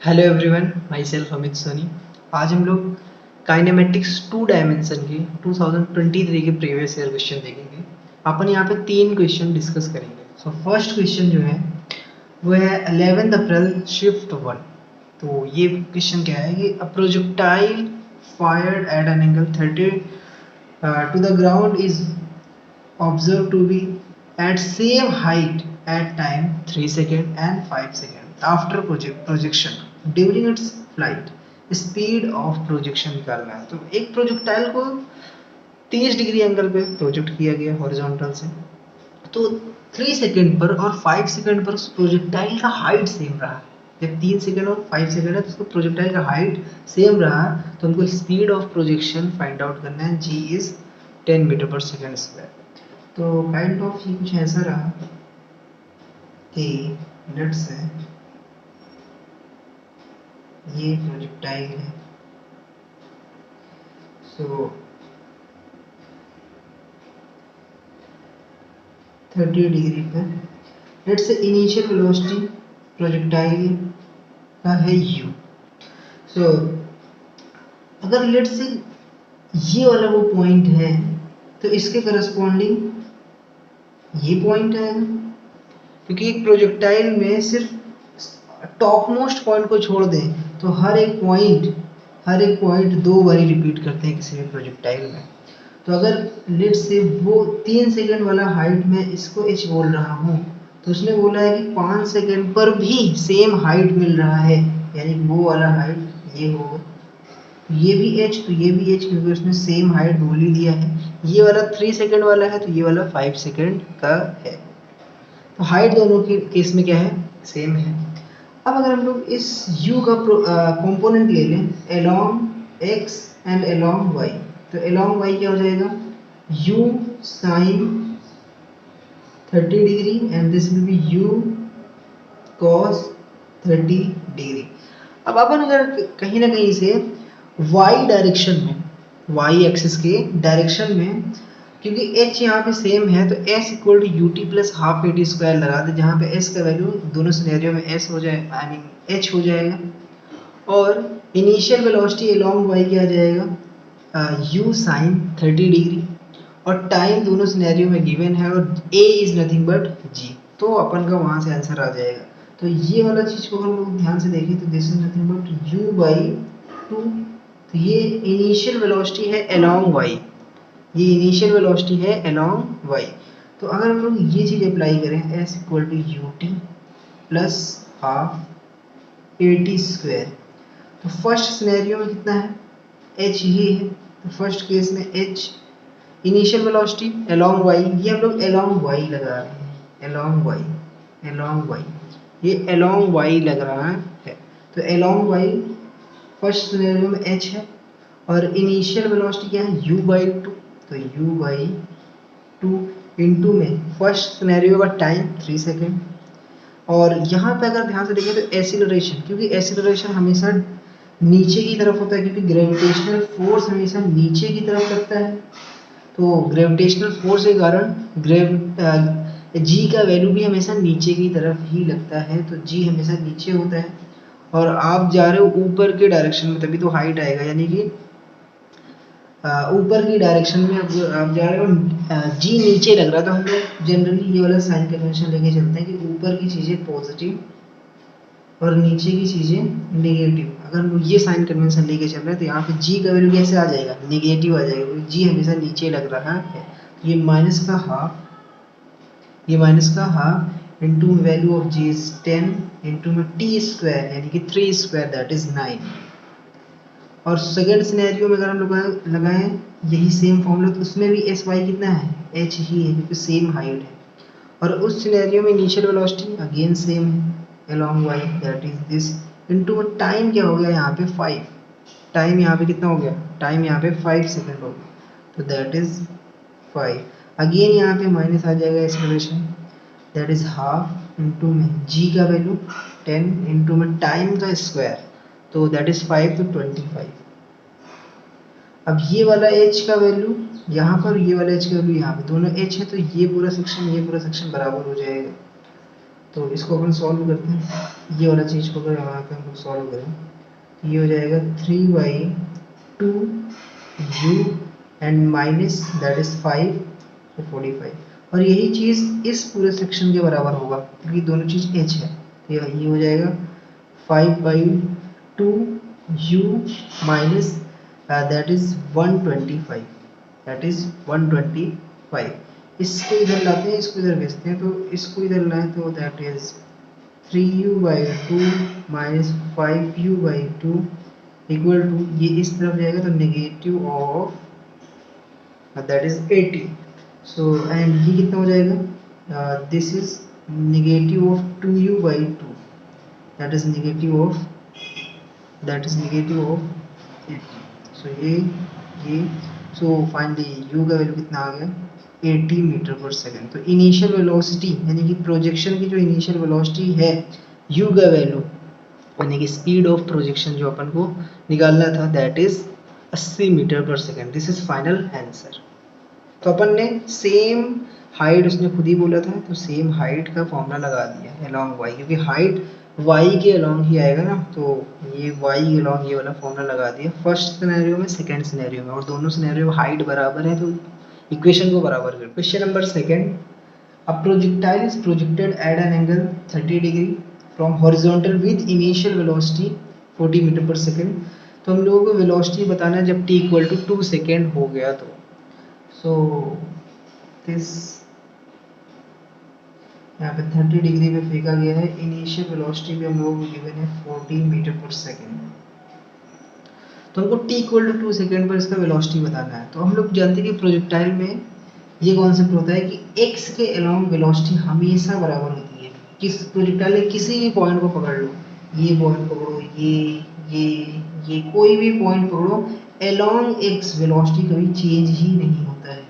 Hello everyone, myself Amit Soni. आज हम लोग काइनेमेटिक्स 2 डायमेंशन के 2023 के प्रीवियस ईयर क्वेश्चन देखेंगे। अपन यहाँ पे 3 क्वेश्चन डिस्कस करेंगे। सो फर्स्ट क्वेश्चन जो है वो है 11 अप्रैल शिफ्ट 1। तो ये क्वेश्चन क्या है कि a projectile fired at an angle 30 to the ground is observed to be at same height at time 3 second and 5 second after projection during its flight। Speed of projection निकालना है। तो एक projectile को 30 degree angle पे project किया गया horizontal से, तो 3 सेकंड पर और 5 सेकंड पर उस प्रोजेक्टाइल का हाइट सेम रहा। जब 3 सेकंड और 5 सेकंड है तो उसको प्रोजेक्टाइल का हाइट सेम रहा, तो हमको speed of projection find out करना है। जी इज 10 मीटर पर सेकंड स्क्वायर। तो काइंड ऑफ ये कुछ ऐसा रहा कि लेट्स से ये प्रोजेक्टाइल है। सो 30 डिग्री पर let's say initial velocity projectile का है u। सो अगर लेट्स से ये वाला वो पॉइंट है तो इसके करस्पॉन्डिंग ये पॉइंट है, क्योंकि एक प्रोजेक्टाइल में सिर्फ टॉप मोस्ट पॉइंट को छोड़ दें तो हर एक पॉइंट 2 बारी रिपीट करते हैं किसी भी प्रोजेक्टाइल में। तो अगर लेट से वो 3 सेकंड वाला हाइट में इसको h बोल रहा हूँ, तो उसने बोला है कि 5 सेकंड पर भी सेम हाइट मिल रहा है, यानी वो वाला हाइट ये होगा। ये भी h तो ये भी h, क्योंकि उसने सेम हाइट बोल ही दिया है। ये वाला 3 सेकंड वाला है तो ये वाला 5 सेकंड का है। तो हाइट दोनों के केस में क्या है, सेम है। अब अगर हम लोग इस u का कंपोनेंट ले लें along x and along y, तो along y क्या हो जाएगा, u sin 30 degree and this will be u cos 30 degree. अब अपन अगर कहीं ना कहीं से y डायरेक्शन में, y एक्सिस के डायरेक्शन में, क्योंकि h यहाँ पे सेम है तो s equal to u t plus half a t square लगा दे, जहाँ पे s का वैल्यू दोनों सिनेरियो में s हो जाए, आई मीन h हो जाएगा। और इनिशियल वेलोसिटी अलोंग y क्या आ जाएगा, u साइन 30 डिग्री, और टाइम दोनों सिनेरियो में गिवन है और a is nothing but g, तो अपन का वहाँ से आंसर आ जाएगा। तो ये वाला चीज़ को हम लोग ध्यान से देखें तो this is nothing but u by 2। तो ये इनिशियल वेलोसिटी है अलोंग y, ये इनिशियल वेलोसिटी है अलोंग y। तो अगर हम लोग ये चीज़ अप्लाई करें s equal to u t plus half a t square, तो फर्स्ट सिनेरियो में कितना है, h ये है। तो फर्स्ट केस में h initial velocity along y, ये हम लोग अलोंग y लगा रहे हैं, अलोंग y ये अलोंग y लग रहा है। तो अलोंग y फर्स्ट सिनेरियो में h है और इनिशियल वेलोसिटी क्या है, u बाई 2। तो u बाई 2 इंटू में फर्स्ट सिनेरियो का टाइम 3 सेकेंड, और यहाँ पे अगर ध्यान से देखें तो एसिलरेशन, क्योंकि एसिलरेशन हमेशा नीचे की तरफ होता है, क्योंकि ग्रेविटेशनल फोर्स हमेशा नीचे की तरफ लगता है। तो ग्रेविटेशनल फोर्स के कारण जी का वैल्यू भी हमेशा नीचे की तरफ ही लगता है, तो जी हमेशा नीचे होता है। और आप जा रहे हो ऊपर के डायरेक्शन में, तभी तो हाइट आएगा, यानी कि ऊपर की डायरेक्शन में आप जा रहे हो, जी नीचे लग रहा था। हम लोग जनरली ये वाला साइन कन्वेंशन लेके चलते हैं कि ऊपर की चीज़ें पॉजिटिव और नीचे की चीज़ें नेगेटिव। अगर हम लोग ये साइन कन्वेंशन लेके चल रहे हैं तो यहाँ पे जी का वैल्यू कैसे आ जाएगा, नेगेटिव आ जाएगा, क्योंकि जी हमेशा नीचे लग रहा है। ये माइनस का half into value of g is 10 into में टी स्क्वायर, यानी कि 3 स्क्वायर दैट इज 9। और सेकेंड सिनेरियो में अगर हम लोग लगाएं यही सेम फॉर्मूला, तो उसमें भी एस वाई कितना है, एच ही है, क्योंकि सेम हाइट है। और उस सिनेरियो में इनिशियल वेलोसिटी अगेन सेम है along Y, that is this, into time क्या हो गया यहाँ पे 5। टाइम यहाँ पे कितना हो गया, टाइम यहाँ पे 5 सेकेंड हो गया, तो दैट इज 5। अगेन यहाँ पे माइनस आ जाएगा acceleration, that is half into में जी का वैल्यू 10 इंटू में टाइम का स्क्वायर, तो दैट इज 5 तो 25। अब ये वाला h का वैल्यू यहाँ पर, ये वाला h का वैल्यू यहाँ पे, दोनों h है तो ये पूरा सेक्शन बराबर हो जाएगा। तो इसको अपन सॉल्व करते हैं। ये वाला चीज़ को अगर यहाँ पे हम लोग सॉल्व करें तो ये हो जाएगा 3/2 u and minus that is 5 तो 45, और यही चीज़ इस पूरे सेक्शन के बराबर होगा क्योंकि दोनों चीज़ h है। तो ये हो जाएगा 5/2 u minus that is 125, that is 125। इसको इधर लाते हैं, इसको इधर भेजते हैं, तो इसको इधर लाएं तो that is 3u/2 minus 5u/2 equal to, ये इस तरफ जाएगा तो negative of that is 80। So and ये कितना हो जाएगा, this is negative of 2u/2 that is negative of 80। So ये सो फाइनली u का वैल्यू कितना आ गया 80 मीटर पर सेकेंड। तो इनिशियल वेलोसिटी यानी कि प्रोजेक्शन की जो इनिशियल वेलोसिटी है u का वैल्यू यानी कि स्पीड ऑफ प्रोजेक्शन जो अपन को निकालना था दैट इज 80 मीटर पर second. This is final answer. तो अपन ने सेम हाइट, उसने खुद ही बोला था, तो सेम हाइट का फॉर्मूला लगा दिया अलोंग y, क्योंकि हाइट y के अलोंग ही आएगा ना, तो ये y के अलोंग ये वाला फॉर्मूला लगा दिया फर्स्ट सिनेरियो में, सेकंड सिनेरियो में, और दोनों सिनेरियो में हाइट बराबर है तो इक्वेशन को बराबर कर। Question number second, a projectile is projected at an angle 30 degree from horizontal with initial velocity 40 metre पर सेकेंड। तो हम लोगों को वेलोसिटी बताना है जब t इक्वल टू 2 सेकेंड हो गया तो। सो दिस यहाँ पे 30 डिग्री पे फेंका गया है, इनिशियल वेलोसिटी भी हम लोगों को गिवन है 40 मीटर पर सेकेंड। तो हमको t इक्वल टू 2 सेकेंड पर इसका वेलोसिटी बताना है। तो हम लोग जानते हैं कि प्रोजेक्टाइल में ये कॉन्सेप्ट होता है कि x के अलोंग वेलोसिटी हमेशा बराबर होती है। किस प्रोजेक्टाइल में किसी भी पॉइंट को पकड़ लो, ये पॉइंट पकड़ो, ये कोई भी पॉइंट पकड़ो, अलोंग x वेलोसिटी कभी चेंज ही नहीं होता है।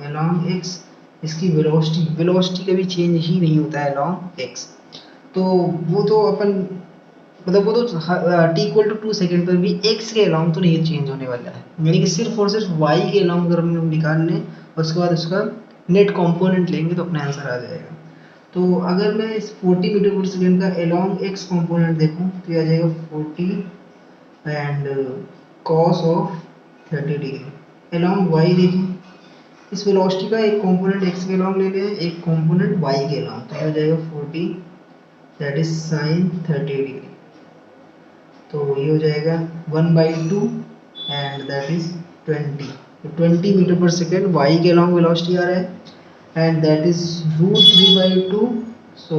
अलोंग x इसकी वेलोसिटी कभी चेंज ही नहीं होता है अलोंग x। तो वो तो अपन मतलब वो तो t इक्वल टू 2 सेकेंड पर भी x के अलोंग तो नहीं चेंज होने वाला है, यानी कि सिर्फ और सिर्फ y के अलोंग अगर हम लोग निकाल लें और उसके बाद उसका नेट कंपोनेंट लेंगे तो अपना आंसर आ जाएगा। तो अगर मैं इस 40 मीटर पर सेकेंड का अलोंग x कंपोनेंट देखूं तो ये आ जाएगा 40 and cos of 30 degree. Along y देखें, इस वेलोसिटी का एक कंपोनेंट x के अलोंग ले लें, एक कंपोनेंट y के अलोंग, तो ये हो जाएगा 40 दैट इज साइन 30 डिग्री। तो ये हो जाएगा 1/2 एंड दैट इज 20। तो 20 मीटर पर सेकेंड y के अलोंग वेलोसिटी आ रहा है and that is √3/2, so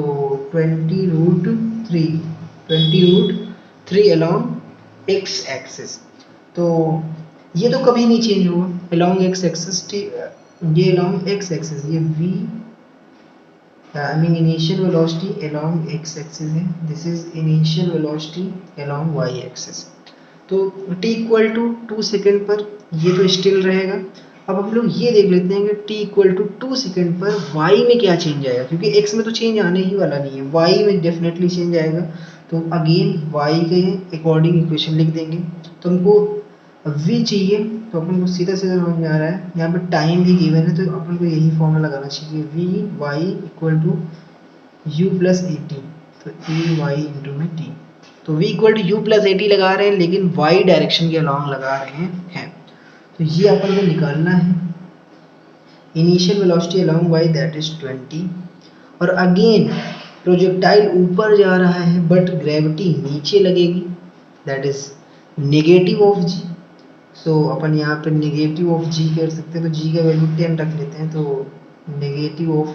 20√3 along x axis. तो ये तो कभी नहीं चेंज होगा अलोंग x एक्सिस, ये अलोंग x एक्सिस, ये v I mean initial velocity along x axis है, this is initial velocity along y axis। तो t इक्वल टू 2 सेकेंड पर ये तो स्टिल रहेगा। अब हम लोग ये देख लेते हैं कि t इक्वल टू 2 सेकेंड पर y में क्या चेंज आएगा, क्योंकि x में तो चेंज आने ही वाला नहीं है, y में डेफिनेटली चेंज आएगा। तो अगेन y के अकॉर्डिंग इक्वेशन लिख देंगे। तो हमको v चाहिए, तो अपन को सीधा सीधा समझ में आ रहा है, यहाँ पे टाइम भी गिवन है तो अपन को यही फॉर्मूला लगाना चाहिए, v y equal to u plus a t, तो ए वाई इंटू में टी। तो v equal to u plus a t लगा रहे हैं लेकिन y डायरेक्शन के अलॉन्ग लगा रहे हैं। तो ये अपन को निकालना है initial velocity along y that is 20, और अगेन प्रोजेक्टाइल ऊपर जा रहा है बट ग्रेविटी नीचे लगेगी that is negative of g। सो अपन यहाँ पे नेगेटिव ऑफ g कर सकते हैं, तो g का वैल्यू 10 रख लेते हैं, तो negative of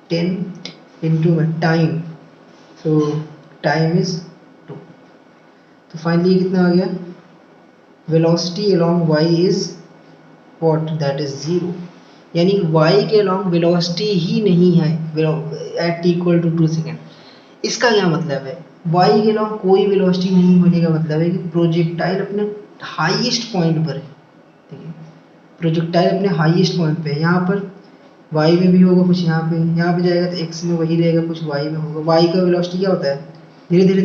10 into time, so time is 2। तो फाइनली कितना आ गया, velocity along y is what that is 0, यानी y के अलोंग वेलोसिटी ही नहीं है at t equal to 2 second. इसका क्या मतलब है, y के अलोंग कोई वेलोसिटी नहीं होने का मतलब है कि प्रोजेक्टाइल अपने हाईएस्ट पॉइंट पर है। ठीक है, प्रोजेक्टाइल अपने हाईएस्ट पॉइंट पे है, यहाँ पर y में भी होगा कुछ, यहाँ पे जाएगा तो x में वही रहेगा कुछ, y में होगा। y का वेलोसिटी क्या होता है, धीरे धीरे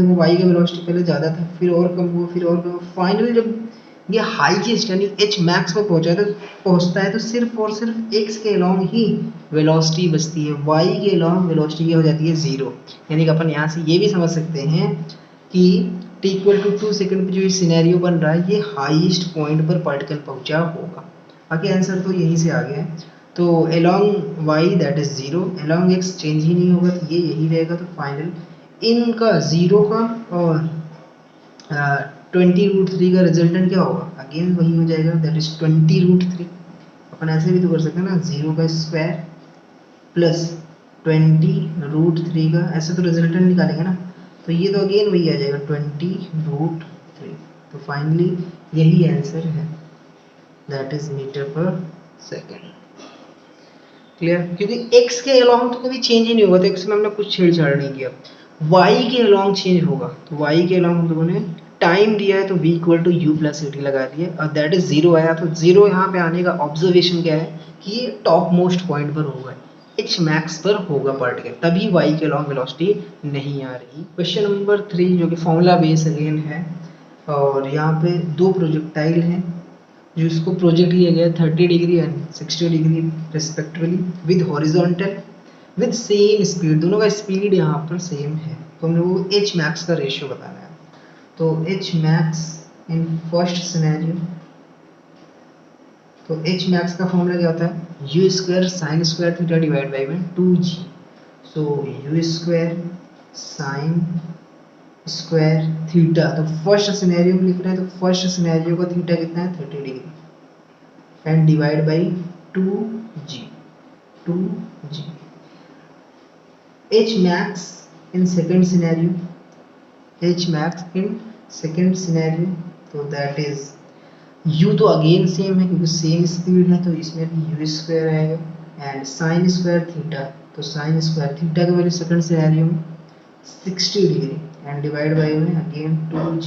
वो y का वेलोसिटी पहले ज़्यादा था, फिर और कम हुआ, फिर और कम, फाइनली जब ये हाईएस्ट यानी एच मैक्स पर पहुंचता है तो सिर्फ और सिर्फ एक्स के अलोंग ही वेलोसिटी बचती है, वाई के अलोंग वेलोसिटी क्या हो जाती है, जीरो। यानी कि अपन यहाँ से ये भी समझ सकते हैं कि t इक्वल टू 2 सेकेंड पर जो ये सिनेरियो बन रहा है ये हाईएस्ट पॉइंट पर पार्टिकल पहुंचा होगा। बाकी आंसर तो यहीं से आ गया है। तो along Y that is zero, along X change ही नहीं होगा तो ये यही रहेगा। तो फाइनल इनका जीरो का और 20√3 का रिजल्टेंट क्या होगा, अगेन वही हो जाएगा, दैट इज 20√3। अपन ऐसे भी तो कर सकते हैं ना, 0 का स्क्वायर प्लस 20√3 का, ऐसे तो रिजल्टेंट निकालेंगे ना, तो ये तो अगेन वही आ जाएगा 20√3। तो फाइनली यही आंसर है, दैट इज मीटर पर सेकेंड। क्लियर, क्योंकि x के अलोंग तो कभी चेंज ही नहीं होगा, तो x में हमने कुछ छेड़छाड़ नहीं किया। y के अलोंग चेंज होगा, तो y के अलोंग हम लोगों ने टाइम दिया है तो v equal to u plus t लगा दिए और दैट इज जीरो आया। तो जीरो यहाँ पे आने का ऑब्जर्वेशन क्या है कि ये टॉप मोस्ट पॉइंट पर होगा, एच मैक्स पर होगा पार्टिकल, तभी y के अलोंग वेलोसिटी नहीं आ रही। क्वेश्चन नंबर 3 जो कि फॉर्मूला बेस अगेन है, और यहाँ पे दो प्रोजेक्टाइल हैं जो इसको प्रोजेक्ट किया गया 30 degree and 60 degree respectively with horizontal with same speed, दोनों का स्पीड यहाँ पर सेम है। तो हम लोगों को एच मैक्स का रेशियो बताना है। तो H max in first scenario, तो एच मैक्स का फॉर्मूला क्या होता है, you square sine square theta divide by में 2g। So you square sine square theta, तो फर्स्ट सिनेरियो में लिख रहे हैं तो फर्स्ट सिनेरियो का थीटा कितना है 30 degree and divide by 2g। H max in second scenario, H max in second scenario, तो दैट इज u तो अगेन सेम है क्योंकि सेम स्पीड है, तो इसमें भी यू स्क्वायर आएगा एंड साइन स्क्वायर थीटा, तो साइन स्क्वायर थीटा का वैल्यू सेकेंड सिनेरियो में 60 डिग्री एंड डिवाइड बाई में अगेन 2g।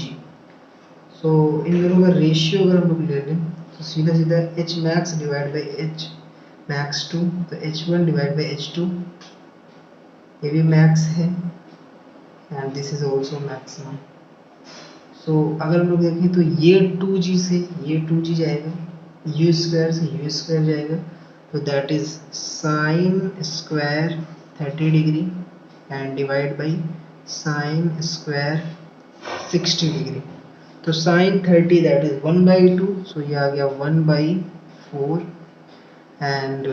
सो इन दोनों का रेशियो अगर हम लोग ले लें तो सीधा सीधा H max divide by H max 2, तो h1 डिवाइड बाई h2, ये भी मैक्स है and this is also maximum. So अगर हम लोग देखें तो ये 2g से ये 2g जाएगा, यू स्क्वायर से यू स्क्वायर जाएगा, तो that is sine square 30 degree and divide by sine square 60 degree. तो साइन 30 दैट इज 1/2, सो ये आ गया 1/4 and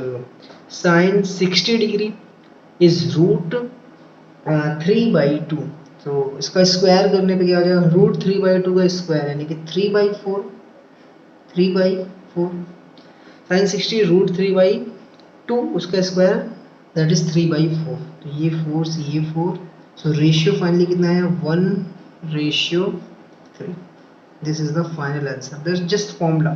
sine 60 degree is root 3/2। तो इसका स्क्वायर करने पे क्या हो जाएगा, रूट 3/2 का स्क्वायर यानी कि 3/4 साइन 60 रूट 3/2 उसका स्क्वायर दैट इज 3/4, तो ये 4 से ये 4। सो रेशियो फाइनली कितना है 1/3। This is the final answer, this just formula.